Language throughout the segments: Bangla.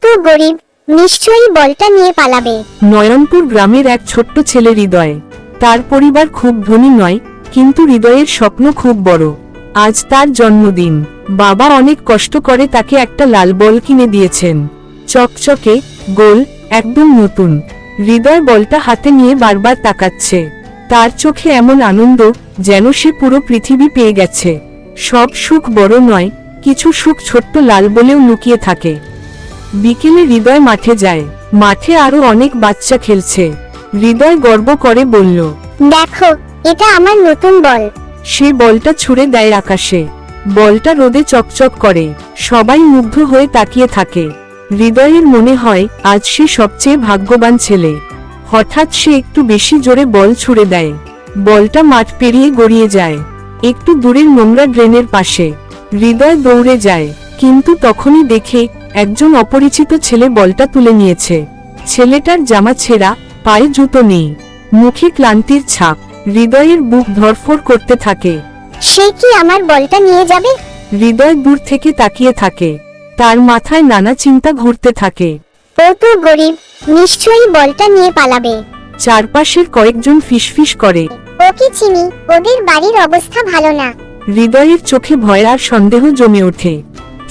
তো গরিব, নিশ্চয়ই বলটা নিয়ে পালাবে। নয়নপুর গ্রামের এক ছোট্ট ছেলে হৃদয়। তার পরিবার খুব ধনী নয়, কিন্তু হৃদয়ের স্বপ্ন খুব বড়। আজ তার জন্মদিন। বাবা অনেক কষ্ট করে তাকে একটা লাল বল কিনে দিয়েছেন। চকচকে, গোল, একদম নতুন। হৃদয় বলটা হাতে নিয়ে বারবার তাকাচ্ছে। তার চোখে এমন আনন্দ, যেন সে পুরো পৃথিবী পেয়ে গেছে। সব সুখ বড় নয়, কিছু সুখ ছোট্ট লাল বলেও লুকিয়ে থাকে। বিকেলে হৃদয় মাঠে যায়। মাঠে আরো অনেক বাচ্চা খেলছে। হৃদয় গর্ব করে বলল, দেখো, এটা আমার নতুন বল। সে বলটা ছুঁড়ে দেয় আকাশে। বলটা রোদে চকচক করে। সবাই মুগ্ধ হয়ে তাকিয়ে থাকে। হৃদয়ের মনে হয় আজ সে সবচেয়ে ভাগ্যবান ছেলে। হঠাৎ সে একটু বেশি জোরে বল ছুঁড়ে দেয়। বলটা মাঠ পেরিয়ে গড়িয়ে যায় একটু দূরের নোংরা ড্রেনের পাশে। হৃদয় দৌড়ে যায়, কিন্তু তখনই দেখে একজন অপরিচিত ছেলে বলটা তুলে নিয়েছে। ছেলেটার জামা ছেঁড়া, পায়ে জুতো নেই, মুখে ক্লান্তির ছাপ। হৃদয়ের বুক ধড়ফড় করতে থাকে। সে কি আমার বলটা নিয়ে যাবে? হৃদয় দূর থেকে তাকিয়ে থাকে। তার মাথায় নানা চিন্তা ঘুরতে থাকে। ও তো গরিব, নিশ্চয়ই বলটা নিয়ে পালাবে। চারপাশের কয়েকজন ফিসফিস করে, ওকে চিনি, ওদের বাড়ির অবস্থা ভালো না। হৃদয়ের চোখে ভয় আর সন্দেহ জমে ওঠে।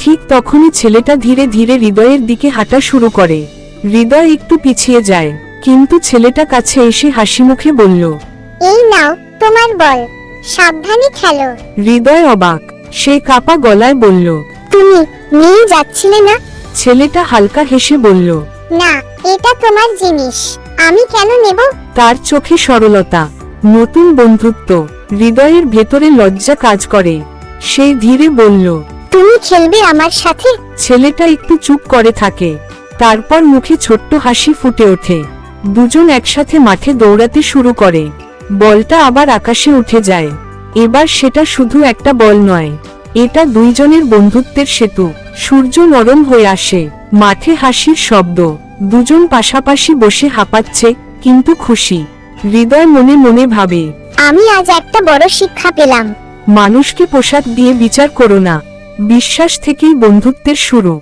ঠিক তখনই ছেলেটা ধীরে ধীরে হৃদয়ের দিকে হাঁটা শুরু করে। হৃদয় একটু পিছিয়ে যায়, কিন্তু ছেলেটা কাছে এসে হাসিমুখে বলল, এই নাও তোমার বল, সাবধানে খেলো। হৃদয় অবাক। সে কাপা গলায় বলল, তুমি নিয়ে যাচ্ছিলে না? ছেলেটা হালকা হেসে বলল, না, এটা তোমার জিনিস, আমি কেন নেব? তার চোখে সরলতা, নতুন বন্ধুত্ব। হৃদয়ের ভেতরে লজ্জা কাজ করে। সে ধীরে বলল, তুমি খেলবে আমার সাথে? ছেলেটা একটু চুপ করে থাকে। তারপর মুখে ছোট্ট হাসি ফুটে ওঠে। দুজন একসাথে মাঠে দৌড়াতে শুরু করে। বলটা আবার আকাশে উঠে যায়। এবার সেটা শুধু একটা বল নয়, এটা দুইজনের বন্ধুত্বের সেতু। সূর্য নরম হয়ে আসে, মাঠে হাসির শব্দ। দুজন পাশাপাশি বসে হাঁপাচ্ছে, কিন্তু খুশি। হৃদয় মনে মনে ভাবে, আমি আজ একটা বড় শিক্ষা পেলাম। মানুষকে পোশাক দিয়ে বিচার করো না, বিশ্বাস থেকেই বন্ধুত্বের শুরু।